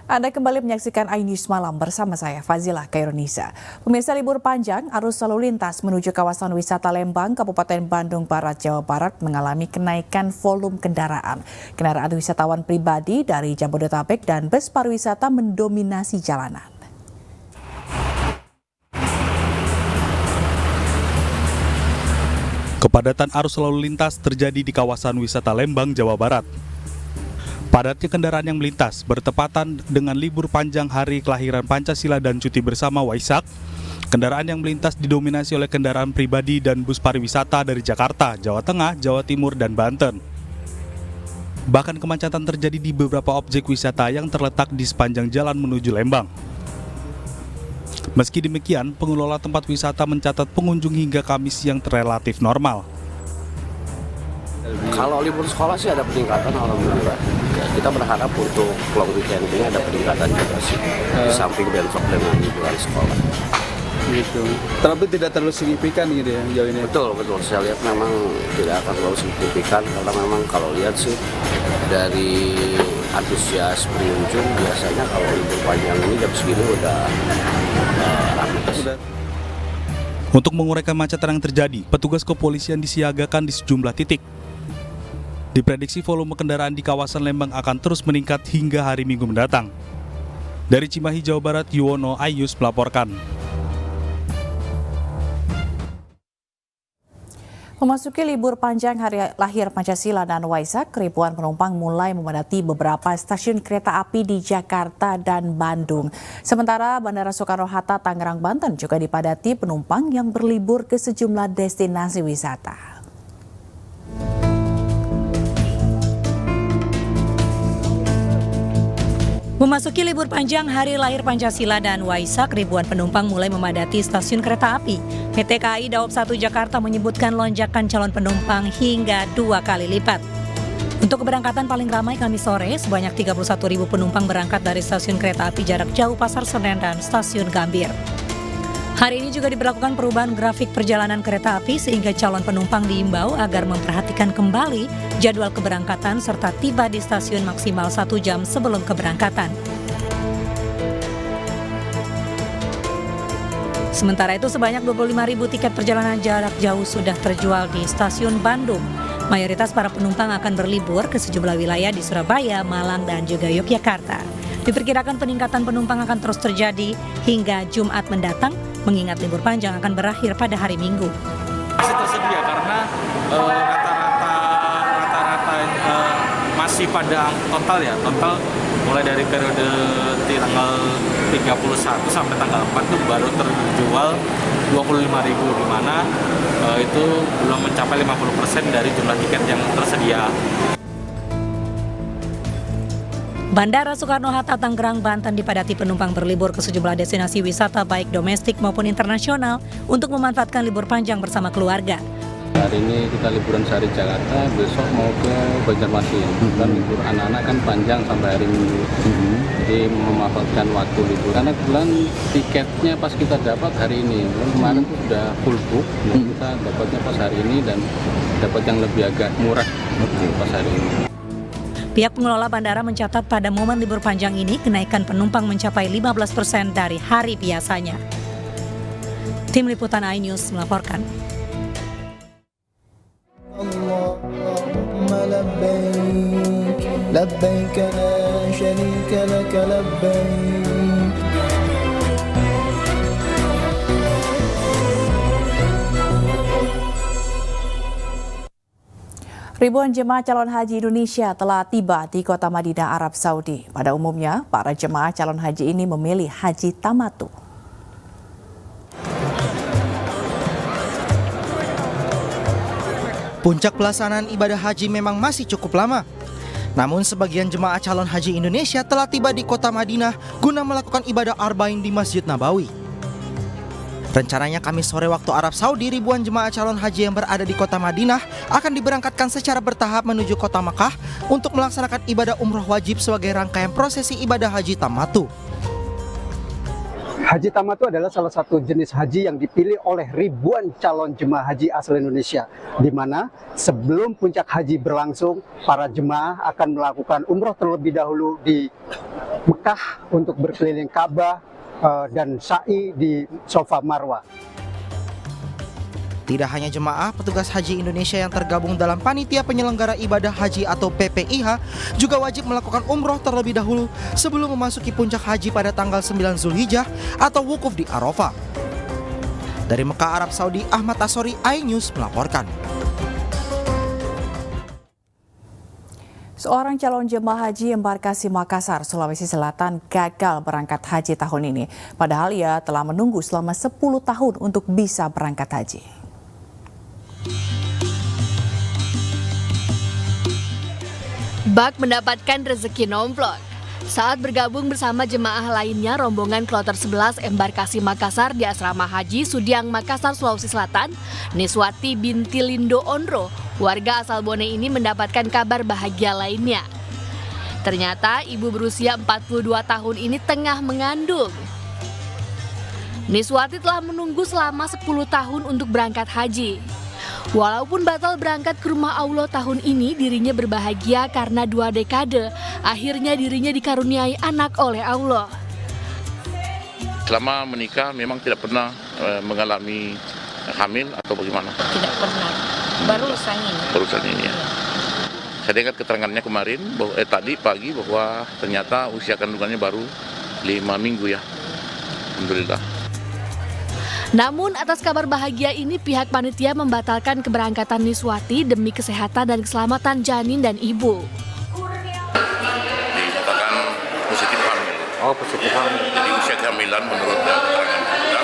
Anda kembali menyaksikan iNews Malam bersama saya, Fazilah Khairunisa. Pemirsa, libur panjang, arus lalu lintas menuju kawasan wisata Lembang, Kabupaten Bandung Barat, Jawa Barat mengalami kenaikan volume kendaraan. Kendaraan wisatawan pribadi dari Jabodetabek dan bus pariwisata mendominasi jalanan. Kepadatan arus lalu lintas terjadi di kawasan wisata Lembang, Jawa Barat. Padatnya kendaraan yang melintas bertepatan dengan libur panjang hari kelahiran Pancasila dan cuti bersama Waisak. Kendaraan yang melintas didominasi oleh kendaraan pribadi dan bus pariwisata dari Jakarta, Jawa Tengah, Jawa Timur, dan Banten. Bahkan kemacetan terjadi di beberapa objek wisata yang terletak di sepanjang jalan menuju Lembang. Meski demikian, pengelola tempat wisata mencatat pengunjung hingga Kamis yang relatif normal. Kalau libur sekolah sih ada peningkatan, alhamdulillah. Kita berharap untuk long weekend ini ada peningkatan juga sih, di samping bentrok dengan liburan sekolah. Gitu. Tapi tidak terlalu signifikan gitu ya jauh ini. Betul. Saya lihat memang tidak akan terlalu signifikan karena memang kalau lihat sih dari antusias pengunjung biasanya kalau libur panjang ini jam segini udah ramai. Untuk mengurai kemacetan yang terjadi, petugas kepolisian disiagakan di sejumlah titik. Diprediksi volume kendaraan di kawasan Lembang akan terus meningkat hingga hari Minggu mendatang. Dari Cimahi, Jawa Barat, Yuwono Ayus melaporkan. Memasuki libur panjang hari lahir Pancasila dan Waisak, ribuan penumpang mulai memadati beberapa stasiun kereta api di Jakarta dan Bandung. Sementara Bandara Soekarno-Hatta, Tangerang, Banten juga dipadati penumpang yang berlibur ke sejumlah destinasi wisata. Memasuki libur panjang hari lahir Pancasila dan Waisak, ribuan penumpang mulai memadati stasiun kereta api. PT KAI Daob 1 Jakarta menyebutkan lonjakan calon penumpang hingga 2 kali lipat. Untuk keberangkatan paling ramai Kamis sore, sebanyak 31.000 penumpang berangkat dari stasiun kereta api jarak jauh Pasar Senen dan stasiun Gambir. Hari ini juga diberlakukan perubahan grafik perjalanan kereta api sehingga calon penumpang diimbau agar memperhatikan kembali jadwal keberangkatan serta tiba di stasiun maksimal 1 jam sebelum keberangkatan. Sementara itu sebanyak 25.000 tiket perjalanan jarak jauh sudah terjual di stasiun Bandung. Mayoritas para penumpang akan berlibur ke sejumlah wilayah di Surabaya, Malang, dan juga Yogyakarta. Diperkirakan peningkatan penumpang akan terus terjadi hingga Jumat mendatang, mengingat libur panjang akan berakhir pada hari Minggu. Masih tersedia karena rata-rata masih pada total mulai dari periode tanggal 31 sampai tanggal 4 itu baru terjual 25.000, di mana itu belum mencapai 50% dari jumlah tiket yang tersedia. Bandara Soekarno-Hatta, Tangerang, Banten dipadati penumpang berlibur ke sejumlah destinasi wisata baik domestik maupun internasional untuk memanfaatkan libur panjang bersama keluarga. Hari ini kita liburan sehari Jakarta, besok mau ke Banjarmasin. Dan libur anak-anak kan panjang sampai hari Minggu. Jadi memanfaatkan waktu libur. Karena kebetulan tiketnya pas kita dapat hari ini. Kemarin itu sudah full book, kita dapatnya pas hari ini dan dapat yang lebih agak murah pas hari ini. Pihak pengelola bandara mencatat pada momen libur panjang ini kenaikan penumpang mencapai 15% dari hari biasanya. Tim Liputan iNews melaporkan. Allahumma labbaik, labbaik la syarika lak labbaik. Ribuan jemaah calon haji Indonesia telah tiba di kota Madinah, Arab Saudi. Pada umumnya, para jemaah calon haji ini memilih haji tamattu. Puncak pelaksanaan ibadah haji memang masih cukup lama. Namun sebagian jemaah calon haji Indonesia telah tiba di kota Madinah guna melakukan ibadah Arba'in di Masjid Nabawi. Rencananya Kamis sore waktu Arab Saudi, ribuan jemaah calon haji yang berada di kota Madinah akan diberangkatkan secara bertahap menuju kota Makkah untuk melaksanakan ibadah umroh wajib sebagai rangkaian prosesi ibadah haji tamattu. Haji tamattu adalah salah satu jenis haji yang dipilih oleh ribuan calon jemaah haji asal Indonesia, di mana sebelum puncak haji berlangsung, para jemaah akan melakukan umroh terlebih dahulu di Mekah untuk berkeliling Ka'bah dan sa'i di Safa Marwah. Tidak hanya jemaah, petugas haji Indonesia yang tergabung dalam Panitia Penyelenggara Ibadah Haji atau PPIH juga wajib melakukan umroh terlebih dahulu sebelum memasuki puncak haji pada tanggal 9 Zulhijjah atau wukuf di Arafah. Dari Mekah, Arab Saudi, Ahmad Asori, iNews melaporkan. Seorang calon jemaah haji embarkasi Makassar, Sulawesi Selatan gagal berangkat haji tahun ini. Padahal ia telah menunggu selama 10 tahun untuk bisa berangkat haji. Bak mendapatkan rezeki nomplok. Saat bergabung bersama jemaah lainnya, rombongan kloter 11 embarkasi Makassar di Asrama Haji Sudiang Makassar, Sulawesi Selatan, Niswati binti Lindo Onro, warga asal Bone ini mendapatkan kabar bahagia lainnya. Ternyata ibu berusia 42 tahun ini tengah mengandung. Niswati telah menunggu selama 10 tahun untuk berangkat haji. Walaupun batal berangkat ke rumah Allah tahun ini, dirinya berbahagia karena 2 dekade akhirnya dirinya dikaruniai anak oleh Allah. Selama menikah memang tidak pernah mengalami hamil atau bagaimana? Tidak pernah, barusan ini. Ya. Saya dengar keterangannya kemarin, tadi pagi bahwa ternyata usia kandungannya baru 5 minggu ya. Alhamdulillah. Namun atas kabar bahagia ini pihak panitia membatalkan keberangkatan Niswati demi kesehatan dan keselamatan janin dan ibu. Dinyatakan positif hamil. Oh, positif hamil. Jadi usia kehamilan menurut keterangan kita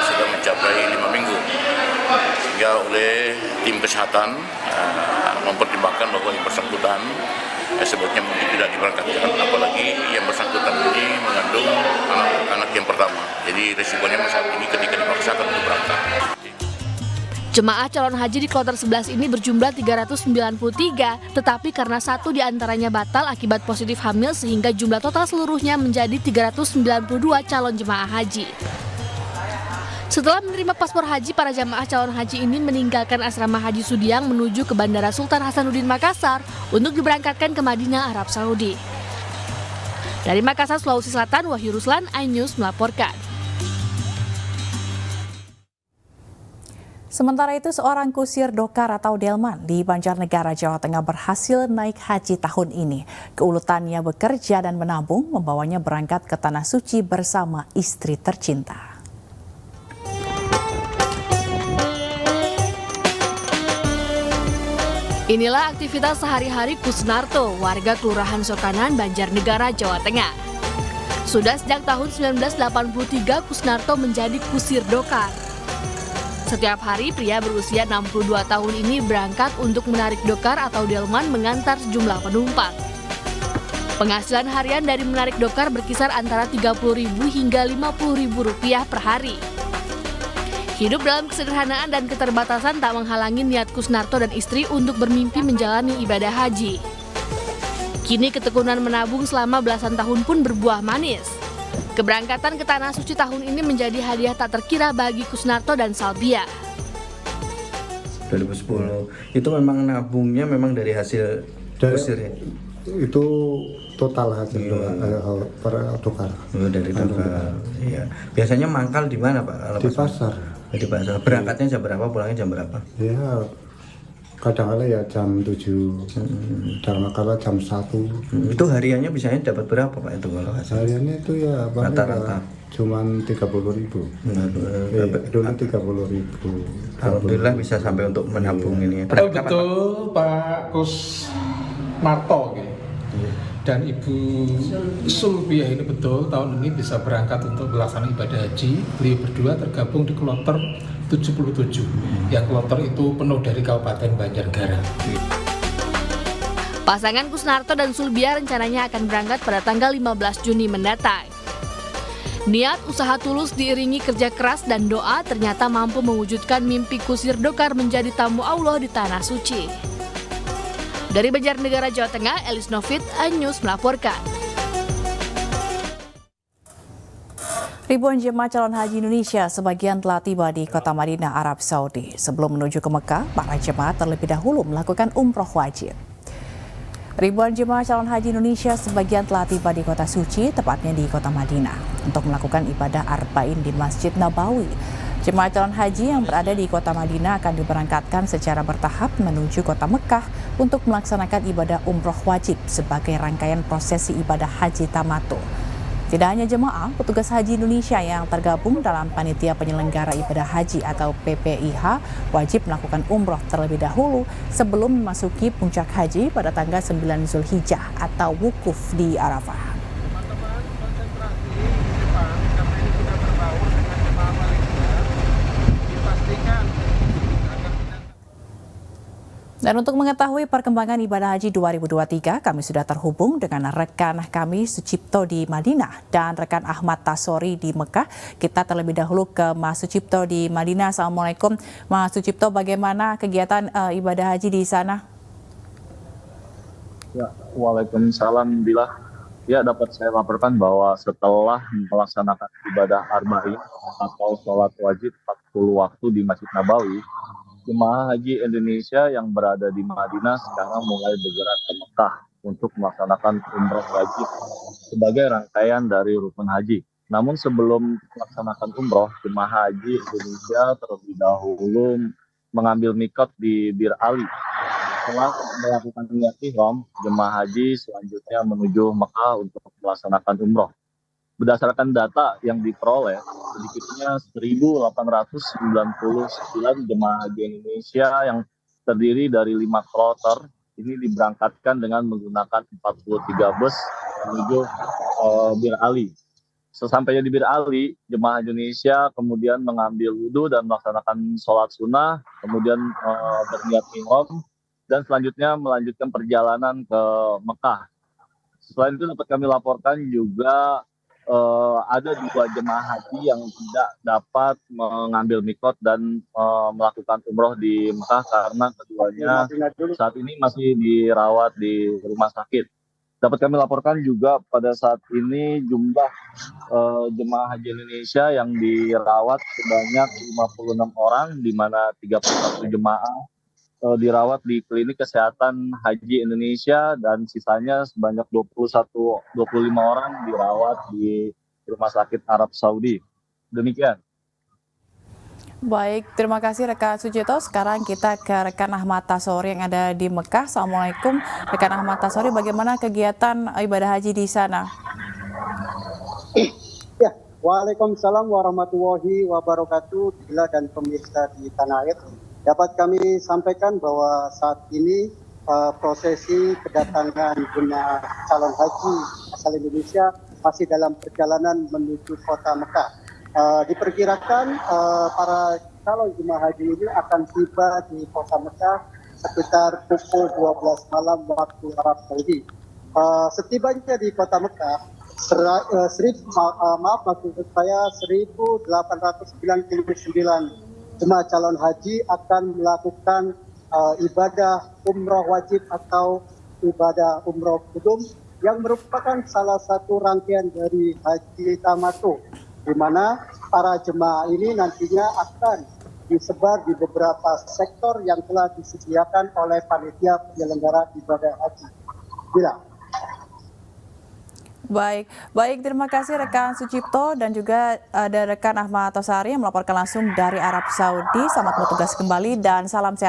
sudah mencapai 5 minggu. Sehingga oleh tim kesehatan mempertimbangkan bahwa yang bersangkutan sebetulnya mungkin tidak diberangkatkan, apalagi yang bersangkutan ini mengandung anak yang pertama. Jadi resikonya saat ini ketika dipaksakan untuk berangkat. Jemaah calon haji di kloter 11 ini berjumlah 393, tetapi karena 1 diantaranya batal akibat positif hamil sehingga jumlah total seluruhnya menjadi 392 calon jemaah haji. Setelah menerima paspor haji, para jamaah calon haji ini meninggalkan asrama haji Sudiang menuju ke Bandara Sultan Hasanuddin Makassar untuk diberangkatkan ke Madinah, Arab Saudi. Dari Makassar, Sulawesi Selatan, Wahyu Ruslan, iNews melaporkan. Sementara itu, seorang kusir dokar atau delman di Banjarnegara, Jawa Tengah berhasil naik haji tahun ini. Keuletannya bekerja dan menabung membawanya berangkat ke Tanah Suci bersama istri tercinta. Inilah aktivitas sehari-hari Kusnarto, warga Kelurahan Sokanan, Banjarnegara, Jawa Tengah. Sudah sejak tahun 1983, Kusnarto menjadi kusir dokar. Setiap hari, pria berusia 62 tahun ini berangkat untuk menarik dokar atau delman mengantar sejumlah penumpang. Penghasilan harian dari menarik dokar berkisar antara Rp30.000 hingga Rp50.000 per hari. Hidup dalam kesederhanaan dan keterbatasan tak menghalangi niat Kusnarto dan istri untuk bermimpi menjalani ibadah haji. Kini ketekunan menabung selama belasan tahun pun berbuah manis. Keberangkatan ke Tanah Suci tahun ini menjadi hadiah tak terkira bagi Kusnarto dan Salbia. 2010 itu memang nabungnya memang dari hasil kusir ya? Itu total hasil per dokar. Dari dokar. Iya. Biasanya mangkal di mana Pak? Di pasar. Di pasar. Berangkatnya jam berapa? Pulangnya jam berapa? Ya kadang-kadang ya jam 7, kadang-kadang jam 1. Itu hariannya biasanya dapat berapa Pak itu kalau hasil? Hariannya itu ya rata-rata cuman 30.000. Dulu 30.000. Alhamdulillah bisa sampai untuk menabung ini. Betul Pak Kusnarto dan Ibu Sulbiah ini betul tahun ini bisa berangkat untuk melaksanakan ibadah haji. Beliau berdua tergabung di kloter 77. Yang kloter itu penuh dari Kabupaten Banjarnegara. Pasangan Kusnarto dan Sulbiah rencananya akan berangkat pada tanggal 15 Juni mendatang. Niat usaha tulus diiringi kerja keras dan doa ternyata mampu mewujudkan mimpi kusir dokar menjadi tamu Allah di Tanah Suci. Dari Banjarnegara, Jawa Tengah, Elis Novit, iNews melaporkan. Ribuan jemaah calon haji Indonesia sebagian telah tiba di kota Madinah, Arab Saudi. Sebelum menuju ke Mekah, para jemaah terlebih dahulu melakukan umroh wajib. Ribuan jemaah calon haji Indonesia sebagian telah tiba di kota suci, tepatnya di kota Madinah, untuk melakukan ibadah Arba'in di Masjid Nabawi. Jemaah calon haji yang berada di kota Madinah akan diberangkatkan secara bertahap menuju kota Mekah untuk melaksanakan ibadah umroh wajib sebagai rangkaian prosesi ibadah haji tamattu. Tidak hanya jemaah, petugas haji Indonesia yang tergabung dalam panitia penyelenggara ibadah haji atau PPIH wajib melakukan umroh terlebih dahulu sebelum memasuki puncak haji pada tanggal 9 Zulhijjah atau wukuf di Arafah. Dan untuk mengetahui perkembangan ibadah haji 2023, kami sudah terhubung dengan rekan kami Sucipto di Madinah dan rekan Ahmad Tasori di Mekah. Kita terlebih dahulu ke Mas Sucipto di Madinah. Assalamualaikum Mas Sucipto, bagaimana kegiatan ibadah haji di sana? Ya, waalaikumsalam Bila. Ya, dapat saya laporkan bahwa setelah melaksanakan ibadah Arba'in atau sholat wajib 40 waktu di Masjid Nabawi, jemaah haji Indonesia yang berada di Madinah sekarang mulai bergerak ke Mekah untuk melaksanakan umroh wajib sebagai rangkaian dari rukun haji. Namun sebelum melaksanakan umroh, jemaah haji Indonesia terlebih dahulu mengambil mikot di Bir Ali. Setelah melakukan niat ihram, jemaah haji selanjutnya menuju Mekah untuk melaksanakan umroh. Berdasarkan data yang diperoleh, sedikitnya 1.899 jemaah haji Indonesia yang terdiri dari 5 kloter ini diberangkatkan dengan menggunakan 43 bus menuju Bir Ali. Sesampainya di Bir Ali, jemaah Indonesia kemudian mengambil wudhu dan melaksanakan sholat sunnah, kemudian berniat ihram, dan selanjutnya melanjutkan perjalanan ke Mekah. Selain itu dapat kami laporkan juga ada 2 jemaah haji yang tidak dapat mengambil mikot dan melakukan umroh di Mekah karena keduanya saat ini masih dirawat di rumah sakit. Dapat kami laporkan juga pada saat ini jumlah jemaah haji Indonesia yang dirawat sebanyak 56 orang, di mana 31 jemaah dirawat di klinik kesehatan haji Indonesia dan sisanya sebanyak 25 orang dirawat di rumah sakit Arab Saudi. Demikian. Baik, terima kasih rekan Sucipto. Sekarang kita ke rekan Ahmad Tasori yang ada di Mekah. Assalamualaikum rekan Ahmad Tasori, bagaimana kegiatan ibadah haji di sana? Ya, waalaikumsalam warahmatullahi wabarakatuh, Bila dan pemirsa di tanah air. Dapat kami sampaikan bahwa saat ini prosesi kedatangan jemaah calon haji asal Indonesia masih dalam perjalanan menuju kota Mekah. Diperkirakan para calon jemaah haji ini akan tiba di kota Mekah sekitar pukul 12 malam waktu Arab Saudi. Setibanya di kota Mekah, 1.899 jemaah calon haji akan melakukan ibadah umroh wajib atau ibadah umroh kudum yang merupakan salah satu rangkaian dari haji tamattu, di mana para jemaah ini nantinya akan disebar di beberapa sektor yang telah disediakan oleh panitia penyelenggara ibadah haji. Bila. Baik, terima kasih rekan Sucipto dan juga ada rekan Ahmad Tasori yang melaporkan langsung dari Arab Saudi. Selamat bertugas kembali dan salam sehat.